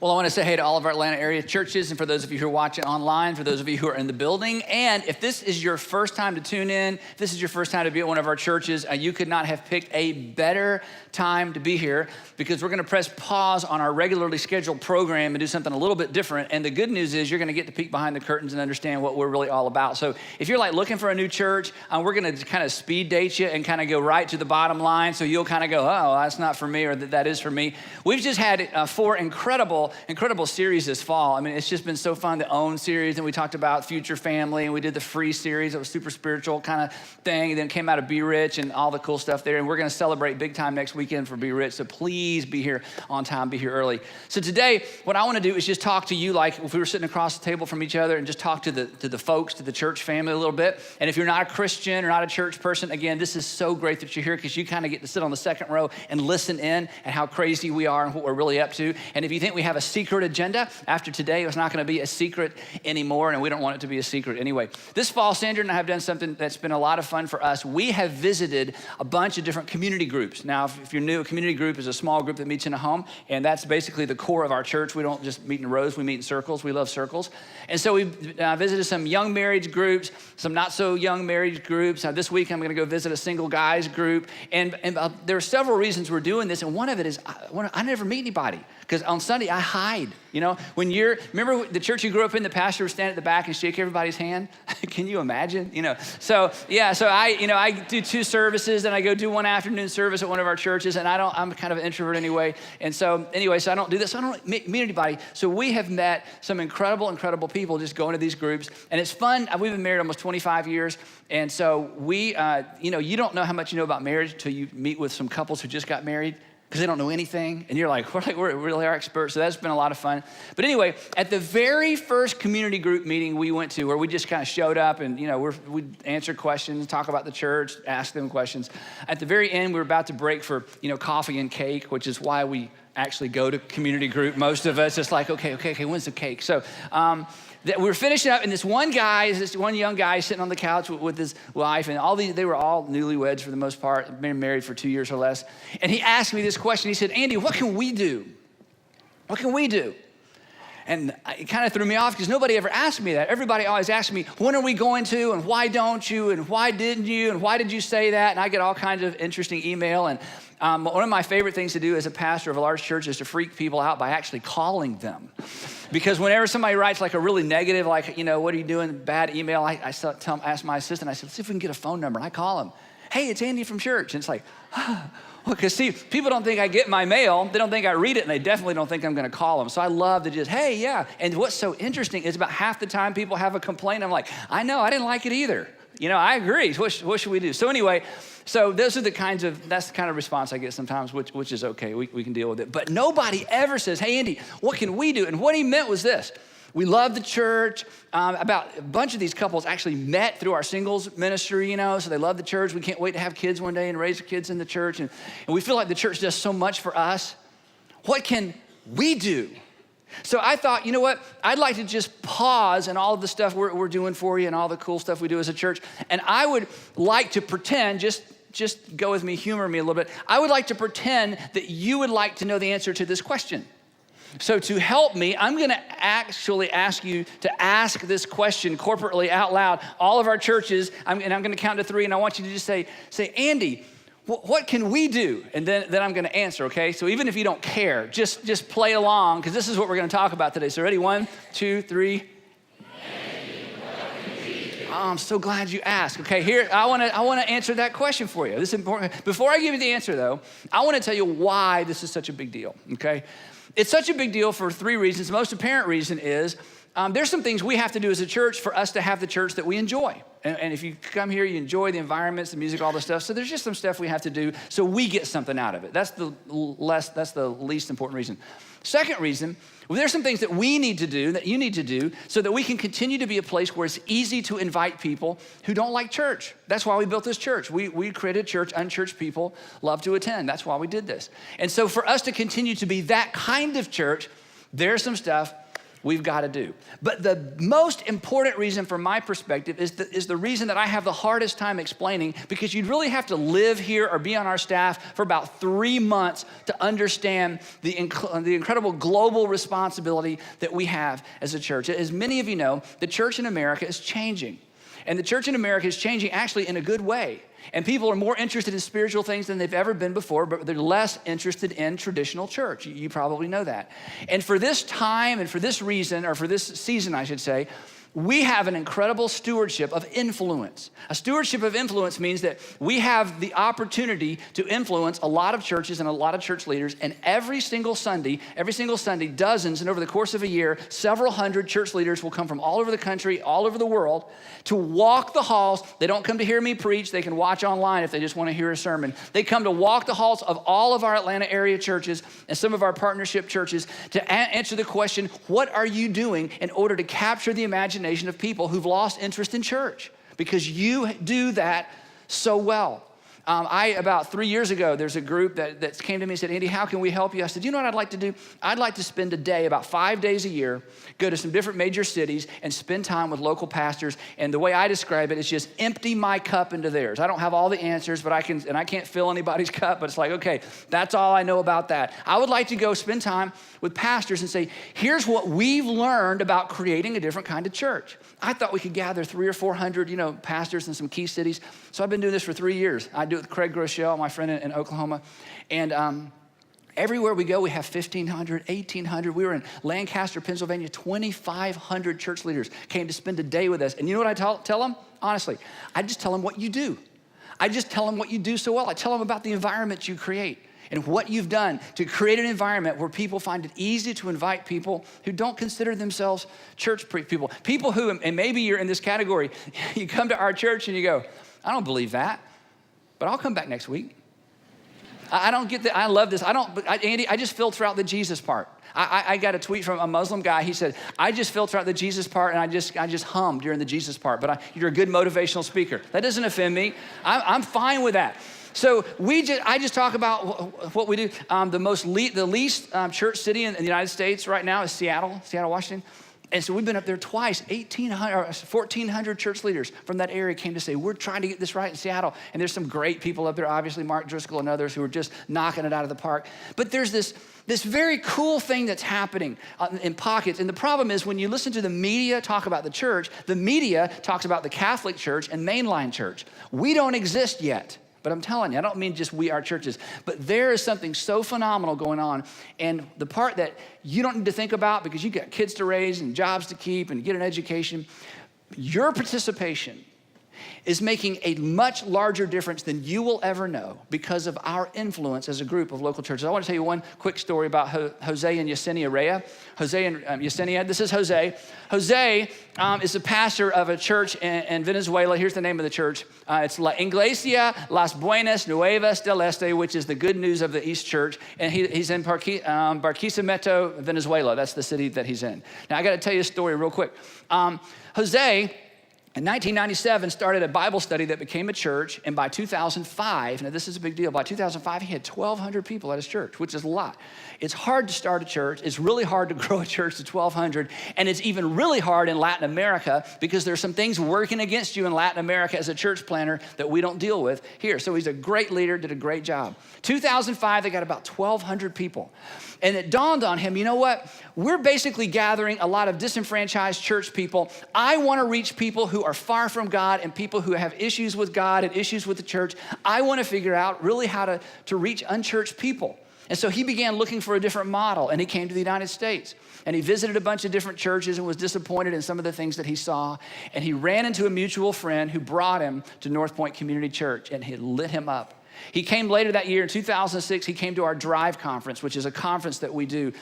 Well, I want to say hey to all of our Atlanta area churches, and for those of you who are watching online, for those of you who are in the building, and if this is your first time to tune in, if this is your first time to be at one of our churches, you could not have picked a better time to be here, because we're going to press pause on our regularly scheduled program and do something a little bit different. And the good news is you're going to get to peek behind the curtains and understand what we're really all about. So if you're like looking for a new church, we're going to kind of speed date you and kind of go right to the bottom line. So you'll kind of go, oh, that's not for me, or that is for me. We've just had 4 incredible series this fall. I mean, it's just been so fun. The Own series, and we talked about Future Family, and we did the Free series. It was super spiritual kind of thing. And then it came out of Be Rich and all the cool stuff there. And we're going to celebrate big time next weekend for Be Rich. So please be here on time, be here early. So today, what I want to do is just talk to you like if we were sitting across the table from each other, and just talk to the folks, to the church family a little bit. And if you're not a Christian or not a church person, again, this is so great that you're here, because you kind of get to sit on the second row and listen in at how crazy we are and what we're really up to. And if you think we have a secret agenda, after today, it's not going to be a secret anymore, and we don't want it to be a secret anyway. This fall, Sandra and I have done something that's been a lot of fun for us. We have visited a bunch of different community groups. Now, if you're new, a community group is a small group that meets in a home, and that's basically the core of our church. We don't just meet in rows, we meet in circles. We love circles. And so we visited some young marriage groups, some not so young marriage groups. This week, I'm going to go visit a single guys group. And there are several reasons we're doing this, and one of it is I never meet anybody, because on Sunday, I hide. You know, remember the church you grew up in, the pastor would stand at the back and shake everybody's hand? Can you imagine? You know, so I do 2 services, and I go do one afternoon service at one of our churches, and I'm kind of an introvert anyway. And so I don't do this. I don't meet anybody. So we have met some incredible people just going to these groups, and it's fun. We've been married almost 25 years. And so we, you don't know how much you know about marriage until you meet with some couples who just got married, because they don't know anything, and you're like, we're really our experts. So that's been a lot of fun. But anyway, at the very first community group meeting we went to, where we just kind of showed up and we answer questions, talk about the church, ask them questions. At the very end, we were about to break for coffee and cake, which is why we actually go to community group. Most of us, it's like, okay, when's the cake? So we were finishing up, and this one young guy sitting on the couch with his wife, and they were all newlyweds for the most part, been married for 2 years or less. And he asked me this question. He said, Andy, what can we do? What can we do? And it kind of threw me off, because nobody ever asked me that. Everybody always asks me, when are we going to, and why don't you, and why didn't you, and why did you say that? And I get all kinds of interesting email. And one of my favorite things to do as a pastor of a large church is to freak people out by actually calling them. Because whenever somebody writes like a really negative, like, what are you doing, bad email, I ask my assistant, I said, let's see if we can get a phone number. And I call him, hey, it's Andy from church. And it's like, well, because see, people don't think I get my mail. They don't think I read it, and they definitely don't think I'm going to call them. So I love to just, hey, yeah. And what's so interesting is about half the time people have a complaint. I'm like, I know, I didn't like it either. I agree. What should we do? So anyway, that's the kind of response I get sometimes, which is okay. We can deal with it. But nobody ever says, hey, Andy, what can we do? And what he meant was this. We love the church. About a bunch of these couples actually met through our singles ministry, so they love the church. We can't wait to have kids one day and raise kids in the church. And we feel like the church does so much for us. What can we do? So I thought, you know what? I'd like to just pause in all of the stuff we're doing for you and all the cool stuff we do as a church. And I would like to pretend, just go with me, humor me a little bit. I would like to pretend that you would like to know the answer to this question. So to help me, I'm going to actually ask you to ask this question corporately out loud, all of our churches, and I'm going to count to 3, and I want you to just say, Andy, what can we do? And then I'm going to answer, okay? So even if you don't care, just play along, because this is what we're going to talk about today. So ready? 1, 2, 3. Oh, I'm so glad you asked. Okay, here, I want to answer that question for you. This is important. Before I give you the answer, though, I want to tell you why this is such a big deal, okay? It's such a big deal for 3 reasons. The most apparent reason is there's some things we have to do as a church for us to have the church that we enjoy. And if you come here, you enjoy the environments, the music, all the stuff. So there's just some stuff we have to do so we get something out of it. That's the least important reason. Second reason, well, there's some things that we need to do, that you need to do, so that we can continue to be a place where it's easy to invite people who don't like church. That's why we built this church. We created a church, unchurched people love to attend. That's why we did this. And so for us to continue to be that kind of church, there's some stuff we've got to do. But the most important reason from my perspective is the reason that I have the hardest time explaining, because you'd really have to live here or be on our staff for about 3 months to understand the incredible global responsibility that we have as a church. As many of you know, the church in America is changing. And the church in America is changing actually in a good way. And people are more interested in spiritual things than they've ever been before, but they're less interested in traditional church. You probably know that. And for this time and for this reason, or for this season, I should say, we have an incredible stewardship of influence. A stewardship of influence means that we have the opportunity to influence a lot of churches and a lot of church leaders. And every single Sunday, dozens, and over the course of a year, several hundred church leaders will come from all over the country, all over the world, to walk the halls. They don't come to hear me preach. They can watch online if they just want to hear a sermon. They come to walk the halls of all of our Atlanta area churches and some of our partnership churches to answer the question, what are you doing in order to capture the imagination of people who've lost interest in church? Because you do that so well. About 3 years ago, there's a group that came to me and said, Andy, how can we help you? I said, you know what I'd like to do? I'd like to spend a day, about 5 days a year, go to some different major cities and spend time with local pastors. And the way I describe it is just empty my cup into theirs. I don't have all the answers, but I can't fill anybody's cup, but it's like, okay, that's all I know about that. I would like to go spend time with pastors and say, here's what we've learned about creating a different kind of church. I thought we could gather 300 or 400, pastors in some key cities. So I've been doing this for 3 years. I do it with Craig Groeschel, my friend in Oklahoma. And everywhere we go, we have 1,500, 1,800. We were in Lancaster, Pennsylvania. 2,500 church leaders came to spend a day with us. And you know what I tell them? Honestly, I just tell them what you do. I just tell them what you do so well. I tell them about the environment you create and what you've done to create an environment where people find it easy to invite people who don't consider themselves church people. People who, and maybe you're in this category, you come to our church and you go, I don't believe that, but I'll come back next week. I don't get that. I love this. Andy, I just filter out the Jesus part. I got a tweet from a Muslim guy. He said, I just filter out the Jesus part and I just hum during the Jesus part, but you're a good motivational speaker. That doesn't offend me. I'm fine with that. So I just talk about what we do. The least church city in the United States right now is Seattle, Washington. And so we've been up there twice. 1,400 church leaders from that area came to say, we're trying to get this right in Seattle. And there's some great people up there, obviously Mark Driscoll and others who are just knocking it out of the park. But there's this very cool thing that's happening in pockets. And the problem is when you listen to the media talk about the church, the media talks about the Catholic Church and mainline church. We don't exist yet. But I'm telling you, I don't mean just we are churches, but there is something so phenomenal going on. And the part that you don't need to think about because you got kids to raise and jobs to keep and get an education, your participation is making a much larger difference than you will ever know because of our influence as a group of local churches. I want to tell you one quick story about Jose and Yesenia Rea. Jose and Yesenia, this is Jose. Jose is a pastor of a church in Venezuela. Here's the name of the church. It's La Iglesia Las Buenas Nuevas del Este, which is the good news of the East Church. And he's in Barquisimeto, Venezuela. That's the city that he's in. Now, I got to tell you a story real quick. Jose, in 1997, started a Bible study that became a church, and by 2005, now this is a big deal, by 2005, he had 1,200 people at his church, which is a lot. It's hard to start a church. It's really hard to grow a church to 1,200, and it's even really hard in Latin America because there's some things working against you in Latin America as a church planner that we don't deal with here. So he's a great leader, did a great job. 2005, they got about 1,200 people. And it dawned on him, you know what? We're basically gathering a lot of disenfranchised church people. I want to reach people who who are far from God and people who have issues with God and issues with the church. I want to figure out really how to reach unchurched people. And so he began looking for a different model, and he came to the United States. And he visited a bunch of different churches and was disappointed in some of the things that he saw. And he ran into a mutual friend who brought him to North Point Community Church, and he lit him up. He came later that year in 2006. He came to our Drive Conference, which is a conference that we do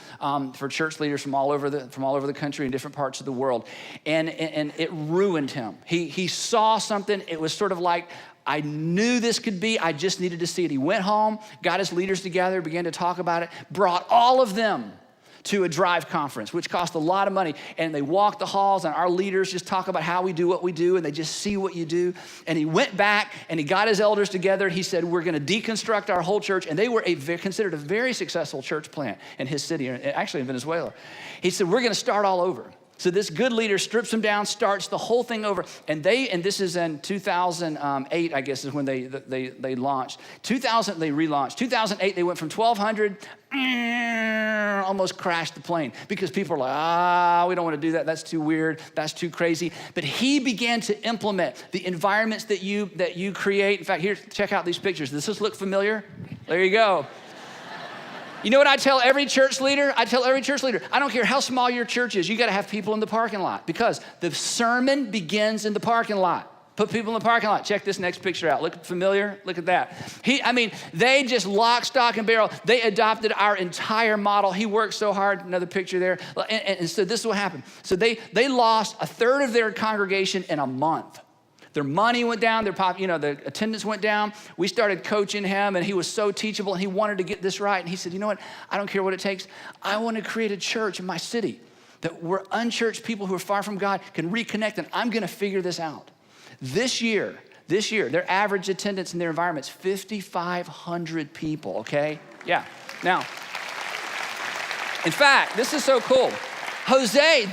for church leaders from all over the country and different parts of the world. And it ruined him. He saw something. It was sort of like, I knew this could be, I just needed to see it. He went home, got his leaders together, began to talk about it, brought all of them to a Drive Conference, which cost a lot of money. And they walk the halls, and our leaders just talk about how we do what we do, and they just see what you do. And he went back, and he got his elders together, and he said, we're gonna deconstruct our whole church. And they were considered a very successful church plant in his city, actually in Venezuela. He said, we're gonna start all over. So this good leader strips them down, starts the whole thing over. And this is in 2008, I guess is when they launched. 2000, they relaunched. 2008, they went from 1,200, almost crashed the plane because people are like, we don't want to do that. That's too weird. That's too crazy. But he began to implement the environments that you create. In fact, here, check out these pictures. Does this look familiar? There you go. You know what I tell every church leader? I don't care how small your church is, you gotta have people in the parking lot because the sermon begins in the parking lot. Put people in the parking lot. Check this next picture out. Look familiar? Look at that. They just lock, stock, and barrel. They adopted our entire model. He worked so hard. Another picture there. And so this is what happened. So they lost a third of their congregation in a month. Their money went down, the attendance went down. We started coaching him, and he was so teachable, and he wanted to get this right. And he said, you know what? I don't care what it takes. I want to create a church in my city that where unchurched people who are far from God can reconnect, and I'm going to figure this out. This year, their average attendance in their environment is 5,500 people, okay? Yeah. Now, in fact, this is so cool. Jose,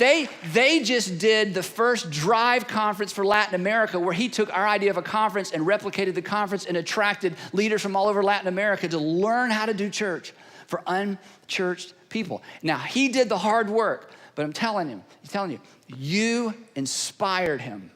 they just did the first Drive Conference for Latin America, where he took our idea of a conference and replicated the conference and attracted leaders from all over Latin America to learn how to do church for unchurched people. Now, he did the hard work, but I'm telling you, you inspired him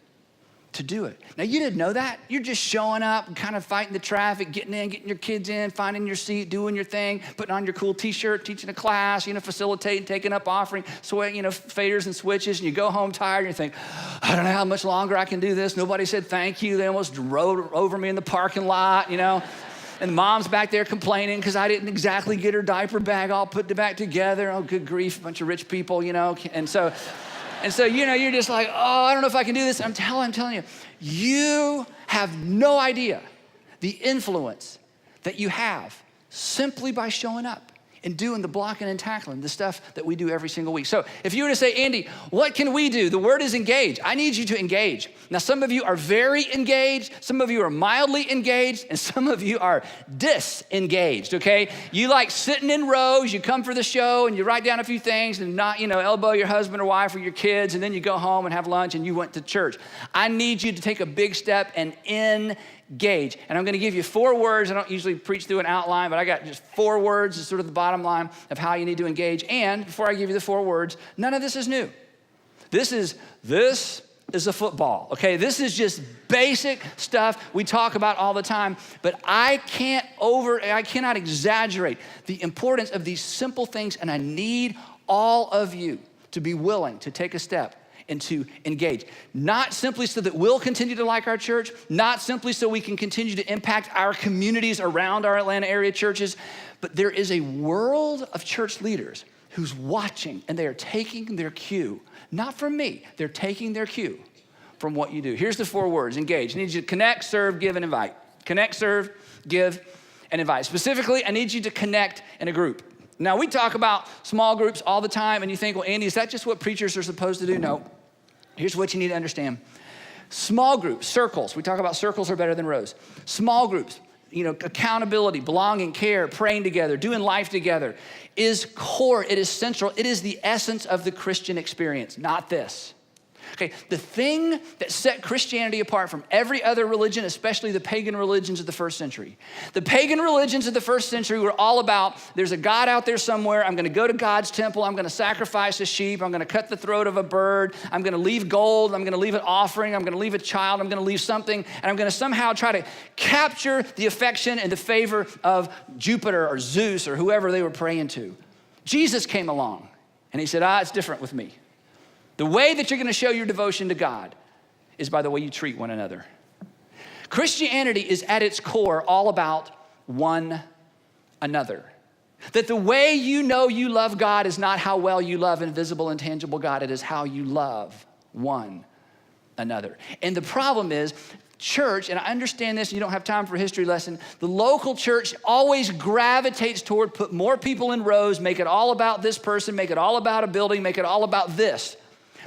to do it. Now, you didn't know that. You're just showing up and kind of fighting the traffic, getting your kids in, finding your seat, doing your thing, putting on your cool t-shirt, teaching a class, facilitating, taking up offering, faders and switches, and you go home tired and you think, I don't know how much longer I can do this. Nobody said thank you. They almost rode over me in the parking lot, And mom's back there complaining because I didn't exactly get her diaper bag all put back together. Oh, good grief, a bunch of rich people, And so, you're just like, I don't know if I can do this. I'm telling you, you have no idea the influence that you have simply by showing up and doing the blocking and tackling, the stuff that we do every single week. So if you were to say, Andy, what can we do? The word is engage. I need you to engage. Now, some of you are very engaged. Some of you are mildly engaged. And some of you are disengaged, okay? You like sitting in rows. You come for the show and you write down a few things and not, elbow your husband or wife or your kids. And then you go home and have lunch and you went to church. I need you to take a big step and engage. And I'm going to give you 4 words. I don't usually preach through an outline, but I got just 4 words as sort of the bottom line of how you need to engage. And before I give you the 4 words, none of this is new. This is a football, okay? This is just basic stuff we talk about all the time, but I cannot exaggerate the importance of these simple things, and I need all of you to be willing to take a step and to engage. Not simply so that we'll continue to like our church, not simply so we can continue to impact our communities around our Atlanta area churches, but there is a world of church leaders who's watching and they are taking their cue, not from me, they're taking their cue from what you do. Here's the 4 words, engage. I need you to connect, serve, give, and invite. Connect, serve, give, and invite. Specifically, I need you to connect in a group. Now, we talk about small groups all the time, and you think, well, Andy, is that just what preachers are supposed to do? No. Here's what you need to understand. Small groups, circles, we talk about circles are better than rows. Small groups, accountability, belonging, care, praying together, doing life together is core, it is central, it is the essence of the Christian experience, not this. Okay, the thing that set Christianity apart from every other religion, especially the pagan religions of the first century. The pagan religions of the first century were all about, there's a God out there somewhere, I'm gonna go to God's temple, I'm gonna sacrifice a sheep, I'm gonna cut the throat of a bird, I'm gonna leave gold, I'm gonna leave an offering, I'm gonna leave a child, I'm gonna leave something, and I'm gonna somehow try to capture the affection and the favor of Jupiter or Zeus or whoever they were praying to. Jesus came along and he said, it's different with me. The way that you're gonna show your devotion to God is by the way you treat one another. Christianity is at its core all about one another. That the way you know you love God is not how well you love invisible and tangible God, it is how you love one another. And the problem is, church, and I understand this, you don't have time for a history lesson, the local church always gravitates toward put more people in rows, make it all about this person, make it all about a building, make it all about this.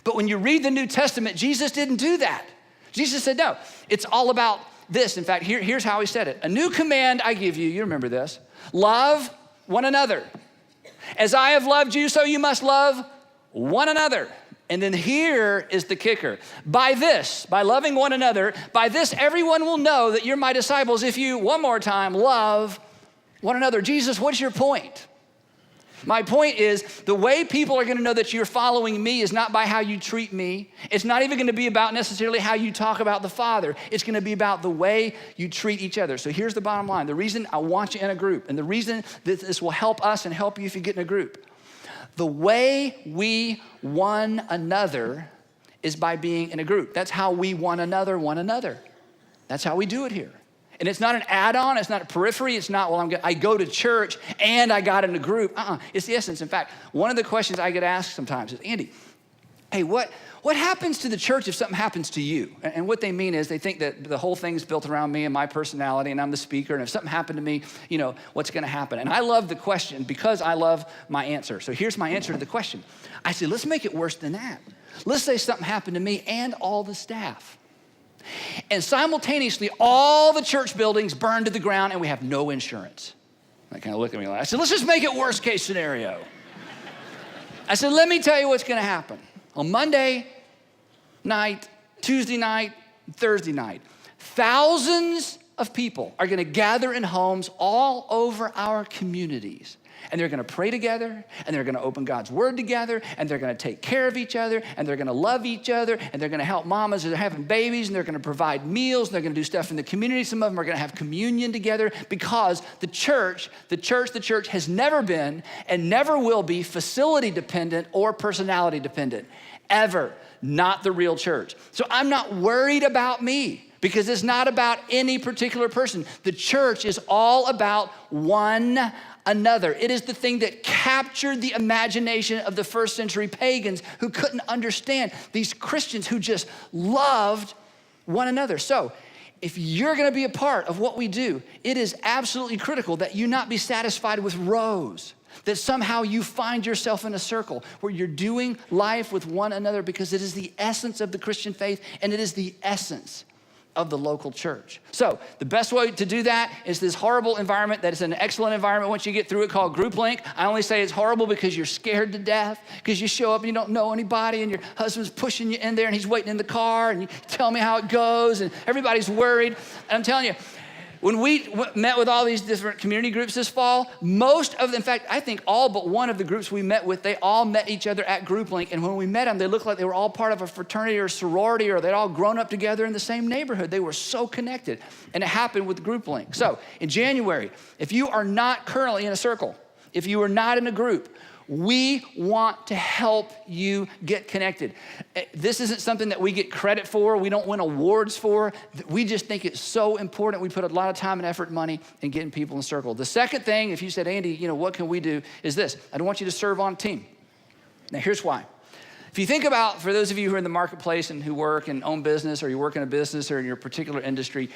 But when you read the New Testament, Jesus didn't do that. Jesus said, no, it's all about this. In fact, here's how he said it. A new command I give you, you remember this, love one another. As I have loved you, so you must love one another. And then here is the kicker. By this, by loving one another, by this everyone will know that you're my disciples if you, one more time, love one another. Jesus, what's your point? My point is the way people are gonna know that you're following me is not by how you treat me. It's not even gonna be about necessarily how you talk about the Father. It's gonna be about the way you treat each other. So here's the bottom line. The reason I want you in a group and the reason that this will help us and help you if you get in a group, the way we one another is by being in a group. That's how we one another. That's how we do it here. And it's not an add-on, it's not a periphery, it's not, well, I go to church and I got in a group. It's the essence. In fact, one of the questions I get asked sometimes is, Andy, hey, what happens to the church if something happens to you? And what they mean is they think that the whole thing's built around me and my personality and I'm the speaker, and if something happened to me, what's gonna happen? And I love the question because I love my answer. So here's my answer to the question. I say, let's make it worse than that. Let's say something happened to me and all the staff. And simultaneously, all the church buildings burn to the ground and we have no insurance. They kind of look at me like, I said, let's just make it worst case scenario. I said, let me tell you what's gonna happen. On Monday night, Tuesday night, Thursday night, thousands of people are gonna gather in homes all over our communities. And they're gonna pray together, and they're gonna open God's word together, and they're gonna take care of each other, and they're gonna love each other, and they're gonna help mamas that are having babies, and they're gonna provide meals, and they're gonna do stuff in the community. Some of them are gonna have communion together because the church has never been and never will be facility dependent or personality dependent, ever. Not the real church. So I'm not worried about me because it's not about any particular person. The church is all about one another. It is the thing that captured the imagination of the first century pagans who couldn't understand these Christians who just loved one another. So if you're gonna be a part of what we do, it is absolutely critical that you not be satisfied with rows, that somehow you find yourself in a circle where you're doing life with one another because it is the essence of the Christian faith and it is the essence of the local church. So the best way to do that is this horrible environment that is an excellent environment once you get through it called Group Link. I only say it's horrible because you're scared to death, because you show up and you don't know anybody and your husband's pushing you in there and he's waiting in the car and you tell me how it goes and everybody's worried. And I'm telling you, when we met with all these different community groups this fall, most of them, in fact, I think all but one of the groups we met with, they all met each other at Group Link. And when we met them, they looked like they were all part of a fraternity or sorority or they'd all grown up together in the same neighborhood. They were so connected. And it happened with Group Link. So in January, if you are not currently in a circle, if you are not in a group, we want to help you get connected. This isn't something that we get credit for. We don't win awards for. We just think it's so important. We put a lot of time and effort and money in getting people in a circle. The second thing, if you said, Andy, what can we do, is this. I don't want you to serve on a team. Now, here's why. If you think about, for those of you who are in the marketplace and who work and own business or you work in a business or in your particular industry,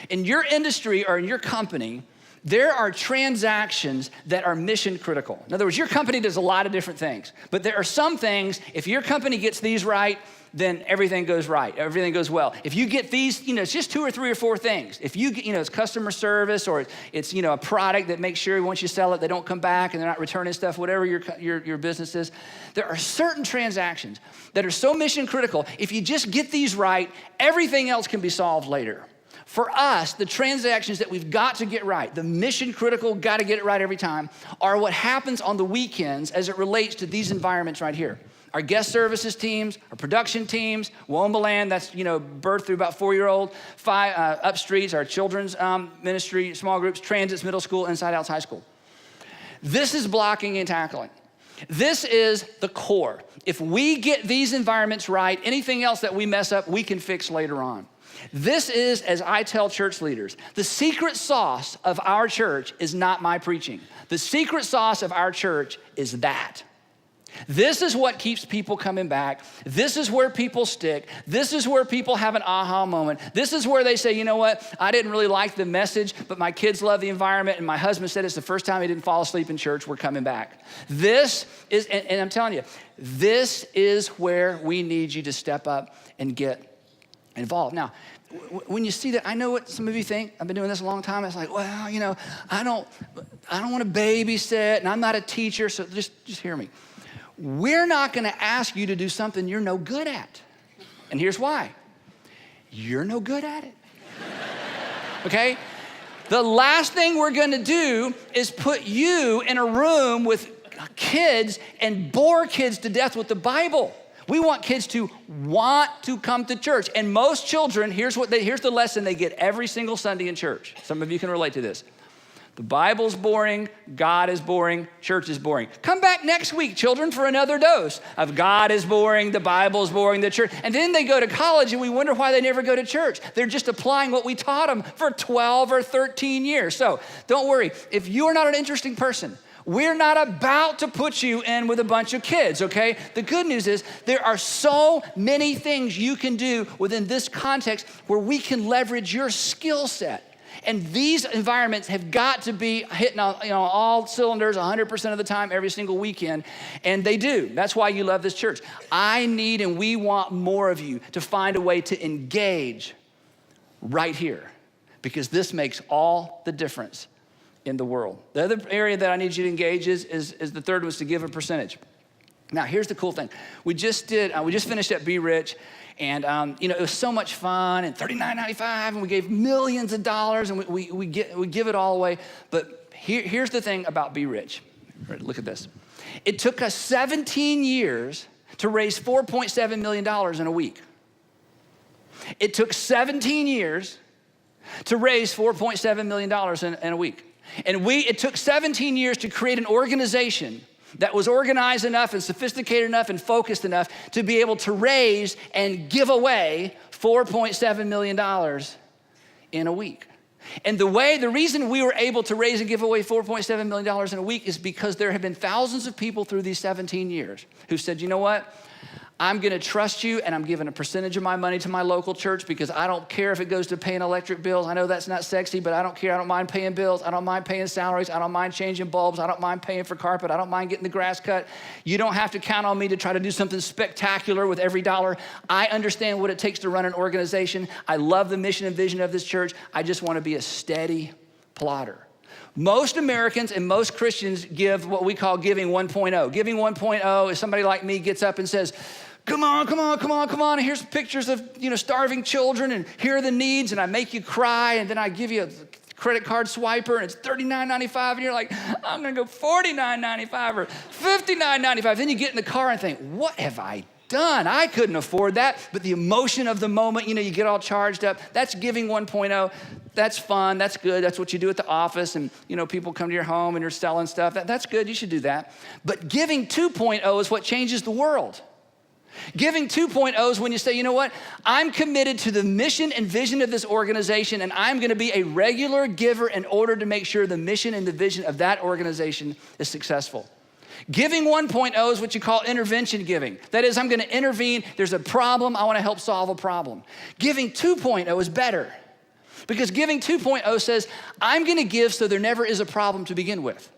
in your industry or in your company, There are transactions that are mission critical. In other words, your company does a lot of different things, but there are some things, if your company gets these right, then everything goes right, everything goes well. If you get these, it's just 2 or 3 or 4 things. If you get, it's customer service, or it's, a product that makes sure once you sell it, they don't come back and they're not returning stuff, whatever your business is. There are certain transactions that are so mission critical. If you just get these right, everything else can be solved later. For us, the transactions that we've got to get right, the mission critical, got to get it right every time, are what happens on the weekends as it relates to these environments right here. Our guest services teams, our production teams, Wombaland, that's, birth through about 4-year-old, Up Streets, our children's ministry, small groups, Transits, middle school, Inside Outs, high school. This is blocking and tackling. This is the core. If we get these environments right, anything else that we mess up, we can fix later on. This is, as I tell church leaders, the secret sauce of our church is not my preaching. The secret sauce of our church is that. This is what keeps people coming back. This is where people stick. This is where people have an aha moment. This is where they say, you know what? I didn't really like the message, but my kids love the environment, and my husband said it's the first time he didn't fall asleep in church. We're coming back. This is, and I'm telling you, this is where we need you to step up and get involved. Now, when you see that, I know what some of you think. I've been doing this a long time. It's like, well, I don't want to babysit, and I'm not a teacher, so just hear me. We're not going to ask you to do something you're no good at. And here's why. You're no good at it. Okay? The last thing we're going to do is put you in a room with kids and bore kids to death with the Bible. We want kids to want to come to church. And most children, here's the lesson they get every single Sunday in church. Some of you can relate to this. The Bible's boring, God is boring, church is boring. Come back next week, children, for another dose of God is boring, the Bible's boring, the church. And then they go to college and we wonder why they never go to church. They're just applying what we taught them for 12 or 13 years. So don't worry. If you're not an interesting person, we're not about to put you in with a bunch of kids, okay? The good news is there are so many things you can do within this context where we can leverage your skill set. And these environments have got to be hitting all cylinders 100% of the time, every single weekend, and they do. That's why you love this church. I need and we want more of you to find a way to engage right here, because this makes all the difference in the world. The other area that I need you to engage is the third was to give a percentage. Now, here's the cool thing. We just finished up Be Rich. And, it was so much fun, and $39.95, and we gave millions of dollars, and we give it all away. But here's the thing about Be Rich. Look at this. It took us 17 years to raise $4.7 million in a week. It took 17 years to raise $4.7 million in a week. And it took 17 years to create an organization that was organized enough and sophisticated enough and focused enough to be able to raise and give away $4.7 million in a week. And the reason we were able to raise and give away $4.7 million in a week is because there have been thousands of people through these 17 years who said, you know what? I'm going to trust you, and I'm giving a percentage of my money to my local church because I don't care if it goes to paying electric bills. I know that's not sexy, but I don't care. I don't mind paying bills. I don't mind paying salaries. I don't mind changing bulbs. I don't mind paying for carpet. I don't mind getting the grass cut. You don't have to count on me to try to do something spectacular with every dollar. I understand what it takes to run an organization. I love the mission and vision of this church. I just want to be a steady plotter. Most Americans and most Christians give what we call giving 1.0. Giving 1.0 is somebody like me gets up and says, come on. And here's pictures of, starving children, and here are the needs, and I make you cry, and then I give you a credit card swiper, and it's $39.95, and you're like, I'm gonna go $49.95 or $59.95. Then you get in the car and think, what have I done? I couldn't afford that. But the emotion of the moment, you get all charged up. That's giving 1.0. That's fun, that's good. That's what you do at the office, and people come to your home and you're selling stuff. That's good, you should do that. But giving 2.0 is what changes the world. Giving 2.0 is when you say, you know what? I'm committed to the mission and vision of this organization, and I'm going to be a regular giver in order to make sure the mission and the vision of that organization is successful. Giving 1.0 is what you call intervention giving. That is, I'm going to intervene. There's a problem. I want to help solve a problem. Giving 2.0 is better. Because Giving 2.0 says, I'm gonna give so there never is a problem to begin with.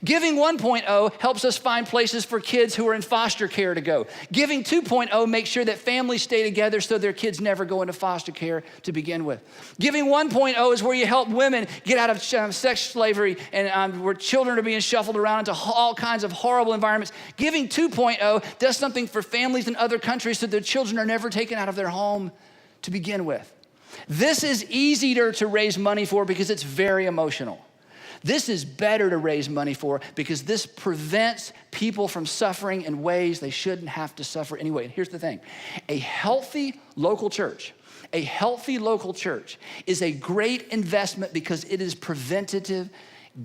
Giving 1.0 helps us find places for kids who are in foster care to go. Giving 2.0 makes sure that families stay together so their kids never go into foster care to begin with. Giving 1.0 is where you help women get out of sex slavery and where children are being shuffled around into all kinds of horrible environments. Giving 2.0 does something for families in other countries so their children are never taken out of their home to begin with. This is easier to raise money for because it's very emotional. This is better to raise money for because this prevents people from suffering in ways they shouldn't have to suffer anyway. And here's the thing, a healthy local church is a great investment because it is preventative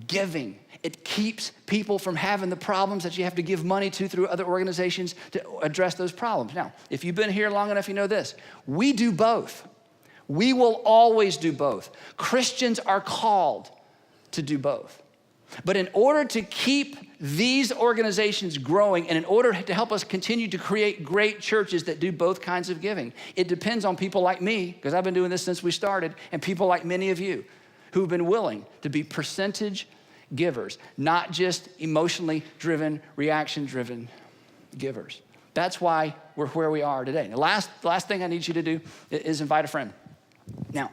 giving. It keeps people from having the problems that you have to give money to through other organizations to address those problems. Now, if you've been here long enough, you know this. We do both. We will always do both. Christians are called to do both. But in order to keep these organizations growing and in order to help us continue to create great churches that do both kinds of giving, it depends on people like me, because I've been doing this since we started, and people like many of you who've been willing to be percentage givers, not just emotionally driven, reaction driven givers. That's why we're where we are today. The last thing I need you to do is invite a friend. Now,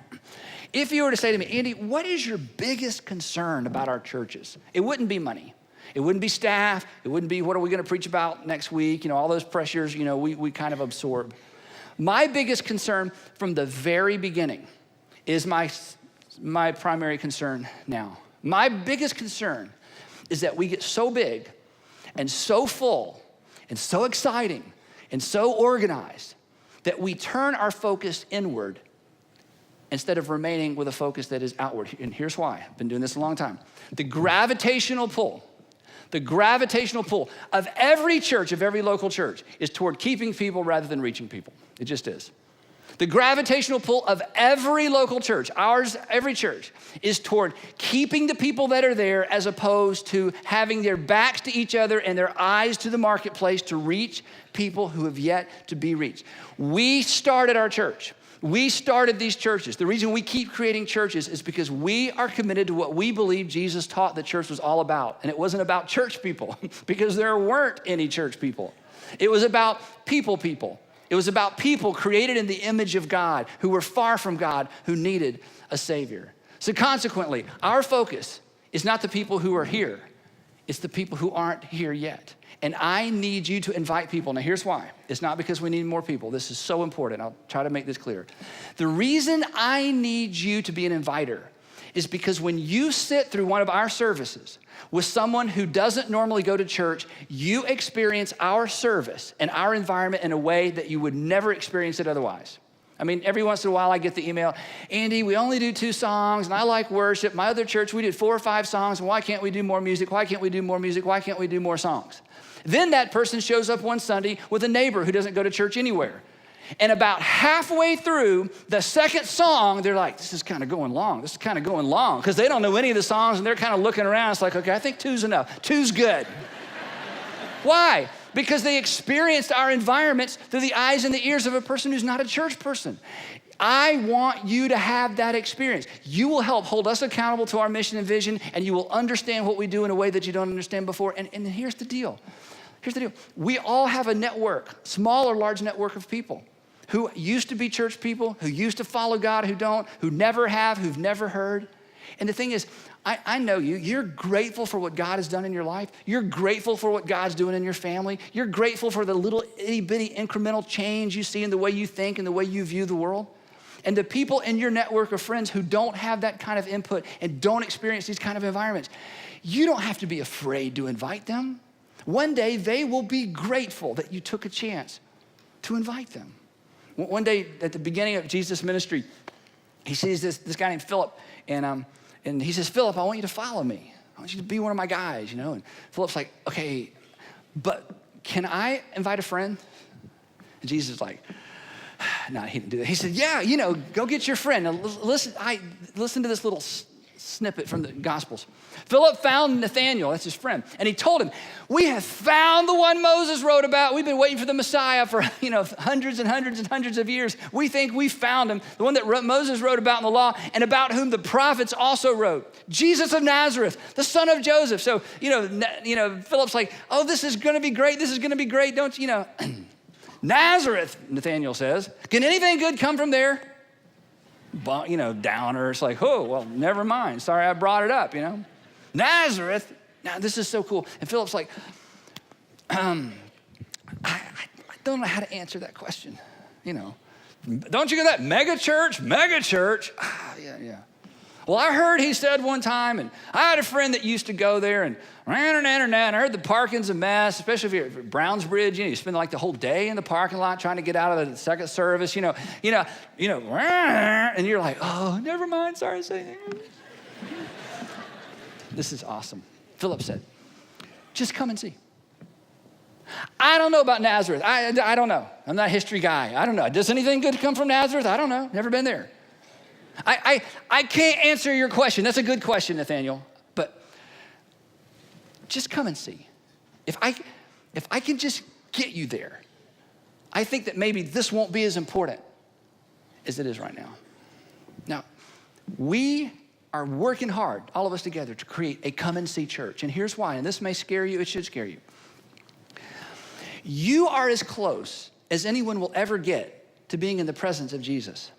if you were to say to me, Andy, what is your biggest concern about our churches? It wouldn't be money. It wouldn't be staff. It wouldn't be what are we going to preach about next week? All those pressures, we kind of absorb. My biggest concern from the very beginning is my primary concern now. My biggest concern is that we get so big and so full and so exciting and so organized that we turn our focus inward instead of remaining with a focus that is outward. And here's why. I've been doing this a long time. The gravitational pull of every church, of every local church, is toward keeping people rather than reaching people. It just is. The gravitational pull of every local church, every church, is toward keeping the people that are there as opposed to having their backs to each other and their eyes to the marketplace to reach people who have yet to be reached. We started our church. We started these churches. The reason we keep creating churches is because we are committed to what we believe Jesus taught the church was all about. And it wasn't about church people because there weren't any church people. It was about people. It was about people created in the image of God who were far from God, who needed a Savior. So consequently, our focus is not the people who are here. It's the people who aren't here yet. And I need you to invite people. Now, here's why. It's not because we need more people. This is so important. I'll try to make this clear. The reason I need you to be an inviter is because when you sit through one of our services with someone who doesn't normally go to church, you experience our service and our environment in a way that you would never experience it otherwise. I mean, every once in a while I get the email, Andy, we only do 2 songs and I like worship. My other church, we did 4 or 5 songs. And why can't we do more music? Why can't we do more music? Why can't we do more songs? Then that person shows up one Sunday with a neighbor who doesn't go to church anywhere. And about halfway through the second song, they're like, this is kind of going long. Because they don't know any of the songs and they're kind of looking around. It's like, okay, I think 2's enough. 2's good. Why? Because they experienced our environments through the eyes and the ears of a person who's not a church person. I want you to have that experience. You will help hold us accountable to our mission and vision, and you will understand what we do in a way that you don't understand before. And here's the deal. We all have a network, small or large network of people who used to be church people, who used to follow God, who don't, who never have, who've never heard. And the thing is, I know you. You're grateful for what God has done in your life. You're grateful for what God's doing in your family. You're grateful for the little itty-bitty incremental change you see in the way you think and the way you view the world. And the people in your network of friends who don't have that kind of input and don't experience these kind of environments, you don't have to be afraid to invite them. One day, they will be grateful that you took a chance to invite them. One day, at the beginning of Jesus' ministry, he sees this guy named Philip, and he says, Philip, I want you to follow me. I want you to be one of my guys, And Philip's like, okay, but can I invite a friend? And Jesus is like, no, he didn't do that. He said, yeah, go get your friend. Now, listen to this little snippet from the Gospels. Philip found Nathanael, that's his friend, and he told him, we have found the one Moses wrote about. We've been waiting for the Messiah for hundreds and hundreds and hundreds of years. We think we found him, the one that Moses wrote about in the law and about whom the prophets also wrote. Jesus of Nazareth, the son of Joseph. So, Philip's like, oh, this is going to be great. This is going to be great. Don't you know? Nazareth, Nathanael says, can anything good come from there? Downer. It's like, oh, well, never mind. Sorry I brought it up, Nazareth. Now, this is so cool. And Philip's like, I don't know how to answer that question, Don't you get that? Mega church? Yeah. Well, I heard he said one time, and I had a friend that used to go there, and I heard the parking's a mess, especially if you're at Brownsbridge. You spend like the whole day in the parking lot trying to get out of the second service. And you're like, oh, never mind. Sorry to say. This is awesome. Philip said, just come and see. I don't know about Nazareth. I don't know. I'm not a history guy. I don't know. Does anything good come from Nazareth? I don't know. Never been there. I can't answer your question. That's a good question, Nathaniel. But just come and see. If I can just get you there, I think that maybe this won't be as important as it is right now. Now, we are working hard, all of us together, to create a come and see church. And here's why, and this may scare you, it should scare you. You are as close as anyone will ever get to being in the presence of Jesus,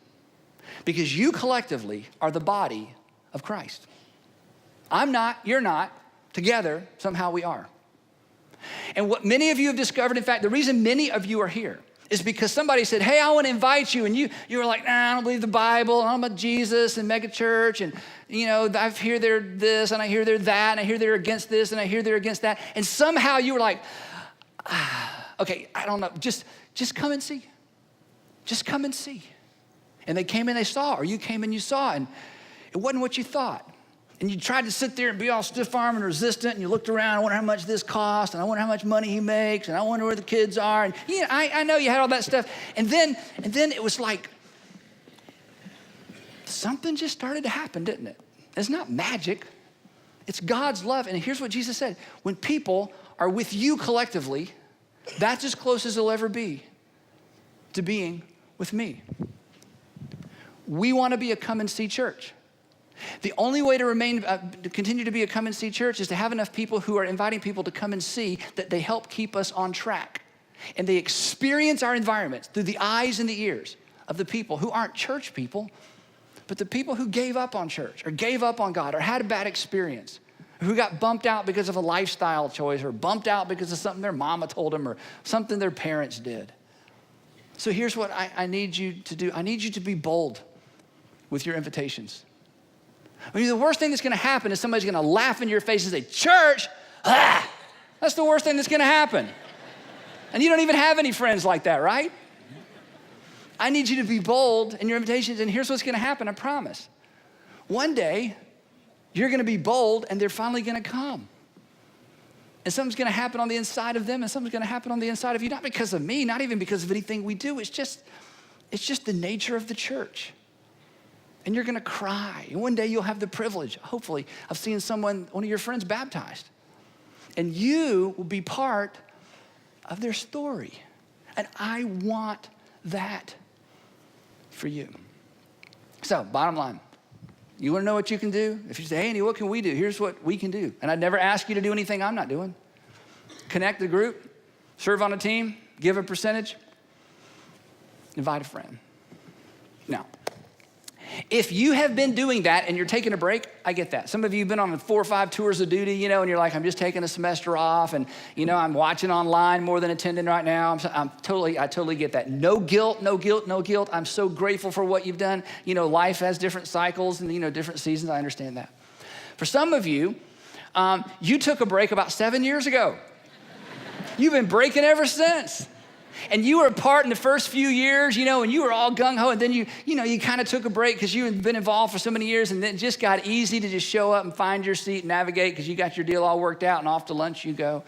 because you collectively are the body of Christ. I'm not, you're not, together, somehow we are. And what many of you have discovered, in fact, the reason many of you are here is because somebody said, hey, I want to invite you. And you were like, nah, I don't believe the Bible. I don't know about Jesus and mega church. And, I hear they're this, and I hear they're that, and I hear they're against this, and I hear they're against that. And somehow you were like, okay, I don't know. Just come and see. Just come and see. And they came and they saw, or you came and you saw, and it wasn't what you thought. And you tried to sit there and be all stiff-armed and resistant, and you looked around, I wonder how much this costs, and I wonder how much money he makes, and I wonder where the kids are. And I know you had all that stuff. And then it was like, something just started to happen, didn't it? It's not magic. It's God's love. And here's what Jesus said. When people are with you collectively, that's as close as they'll ever be to being with me. We want to be a come and see church. The only way to continue to be a come and see church is to have enough people who are inviting people to come and see that they help keep us on track. And they experience our environments through the eyes and the ears of the people who aren't church people, but the people who gave up on church or gave up on God or had a bad experience, who got bumped out because of a lifestyle choice or bumped out because of something their mama told them or something their parents did. So here's what I need you to do. I need you to be bold with your invitations. The worst thing that's going to happen is somebody's going to laugh in your face and say, church, that's the worst thing that's going to happen. And you don't even have any friends like that, right? I need you to be bold in your invitations, and here's what's going to happen, I promise. One day, you're going to be bold, and they're finally going to come. And something's going to happen on the inside of them, and something's going to happen on the inside of you, not because of me, not even because of anything we do. It's just the nature of the church. And you're going to cry. And one day you'll have the privilege, hopefully, of seeing one of your friends baptized. And you will be part of their story. And I want that for you. So, bottom line, you want to know what you can do? If you say, hey, Andy, what can we do? Here's what we can do. And I'd never ask you to do anything I'm not doing. Connect the group, serve on a team, give a percentage, invite a friend. Now, if you have been doing that and you're taking a break, I get that. Some of you have been on 4 or 5 tours of duty, and you're like, I'm just taking a semester off, and, I'm watching online more than attending right now. I totally get that. No guilt. I'm so grateful for what you've done. Life has different cycles and, different seasons. I understand that. For some of you, you took a break about 7 years ago. You've been breaking ever since. And you were a part in the first few years, and you were all gung-ho, and then you kind of took a break because you had been involved for so many years, and then it just got easy to just show up and find your seat and navigate because you got your deal all worked out, and off to lunch you go.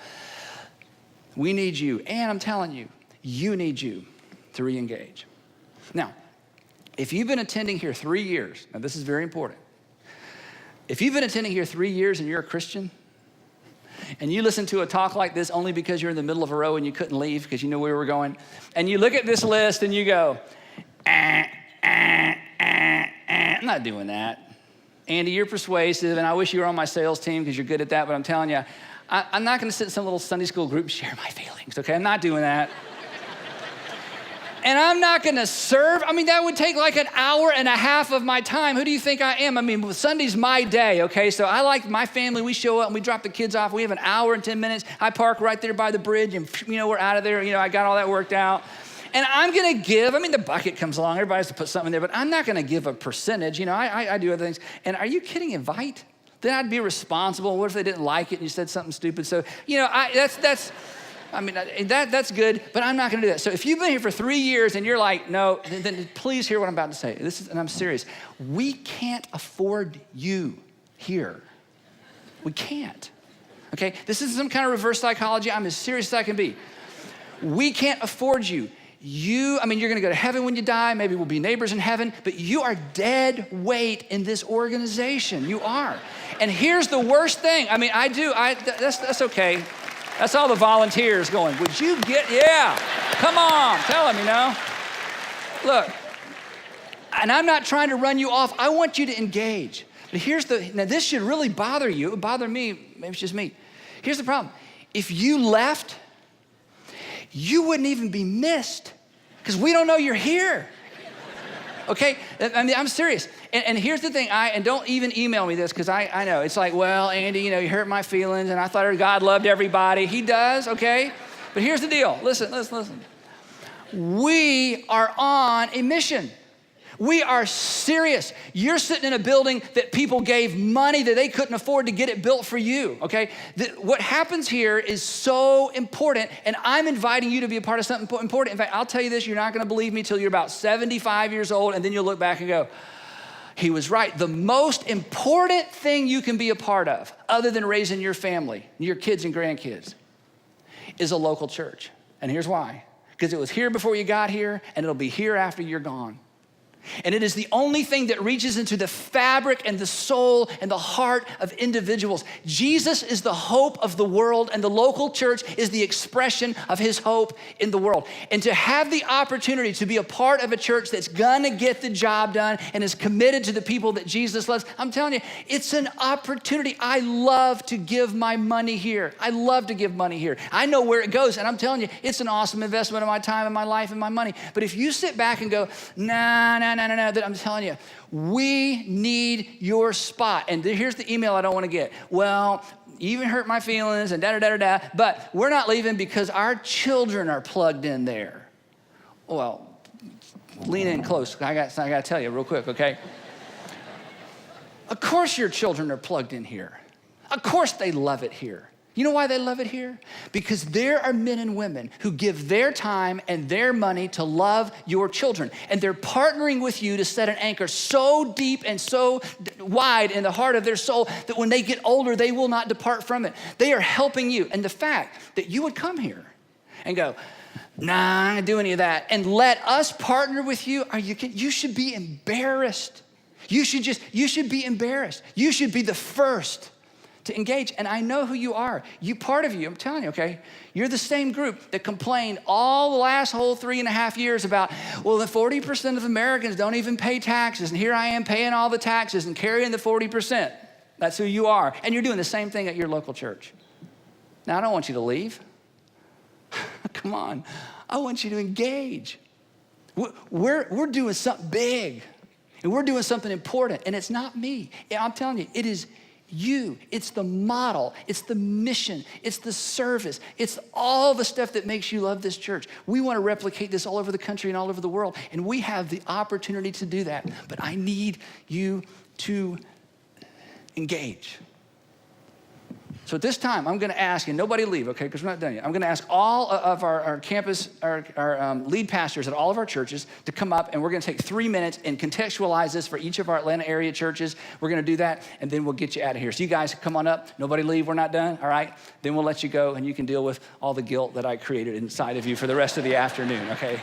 We need you, and I'm telling you, you need you to re-engage. Now, if you've been attending here 3 years, now this is very important, If you've been attending here 3 years and you're a Christian, and you listen to a talk like this only because you're in the middle of a row and you couldn't leave because you knew where we were going, and you look at this list and you go, I'm not doing that. Andy, you're persuasive, and I wish you were on my sales team because you're good at that, but I'm telling you, I'm not going to sit in some little Sunday school group and share my feelings, okay? I'm not doing that. And I'm not going to serve. I mean, that would take like an hour and a half of my time. Who do you think I am? I mean, Sunday's my day, okay? So I like my family. We show up and we drop the kids off. We have an hour and 10 minutes. I park right there by the bridge and, we're out of there. I got all that worked out. And I'm going to give. I mean, the bucket comes along. Everybody has to put something in there, but I'm not going to give a percentage. I do other things. And are you kidding? Invite? Then I'd be responsible. What if they didn't like it and you said something stupid? So, that's good, but I'm not going to do that. So if you've been here for 3 years and you're like, no, then please hear what I'm about to say. And I'm serious. We can't afford you here. We can't. Okay? This isn't some kind of reverse psychology. I'm as serious as I can be. We can't afford you. You're going to go to heaven when you die. Maybe we'll be neighbors in heaven, but you are dead weight in this organization. You are. And here's the worst thing. That's okay. That's all the volunteers going, would you come on, tell them, Look, and I'm not trying to run you off. I want you to engage. But now this should really bother you. It would bother me, maybe it's just me. Here's the problem. If you left, you wouldn't even be missed because we don't know you're here. Okay, I'm serious. And here's the thing, and don't even email me this because I know. It's like, well, Andy, you hurt my feelings and I thought God loved everybody. He does, okay? But here's the deal. Listen. We are on a mission. We are serious. You're sitting in a building that people gave money that they couldn't afford to get it built for you, okay? What happens here is so important, and I'm inviting you to be a part of something important. In fact, I'll tell you this, you're not gonna believe me till you're about 75 years old, and then you'll look back and go, he was right. The most important thing you can be a part of, other than raising your family, your kids and grandkids, is a local church. And here's why. Because it was here before you got here, and it'll be here after you're gone. And it is the only thing that reaches into the fabric and the soul and the heart of individuals. Jesus is the hope of the world, and the local church is the expression of his hope in the world. And to have the opportunity to be a part of a church that's gonna get the job done and is committed to the people that Jesus loves, I'm telling you, it's an opportunity. I love to give my money here. I love to give money here. I know where it goes, and I'm telling you, it's an awesome investment of my time and my life and my money. But if you sit back and go, no, that I'm telling you, we need your spot. And here's the email I don't want to get. Well, you even hurt my feelings and da-da-da-da-da, but we're not leaving because our children are plugged in there. Well, lean in close. I got to tell you real quick, okay? Of course your children are plugged in here. Of course they love it here. You know why they love it here? Because there are men and women who give their time and their money to love your children. And they're partnering with you to set an anchor so deep and so wide in the heart of their soul that when they get older, they will not depart from it. They are helping you. And the fact that you would come here and go, nah, I'm not gonna do any of that, and let us partner with you, you should be embarrassed. You should be embarrassed. You should be the first to engage. And I know who you are. Part of you, I'm telling you, okay? You're the same group that complained all the last whole 3.5 years about, well, the 40% of Americans don't even pay taxes, and here I am paying all the taxes and carrying the 40%. That's who you are. And you're doing the same thing at your local church. Now, I don't want you to leave. Come on. I want you to engage. We're doing something big, and we're doing something important, and it's not me. I'm telling you, it is you. It's the model. It's the mission. It's the service. It's all the stuff that makes you love this church. We want to replicate this all over the country and all over the world, and we have the opportunity to do that. But I need you to engage. So at this time, I'm going to ask, and nobody leave, okay, because we're not done yet. I'm going to ask all of our campus, our lead pastors at all of our churches to come up, and we're going to take 3 minutes and contextualize this for each of our Atlanta area churches. We're going to do that, and then we'll get you out of here. So you guys come on up. Nobody leave. We're not done, all right? Then we'll let you go, and you can deal with all the guilt that I created inside of you for the rest of the afternoon, okay?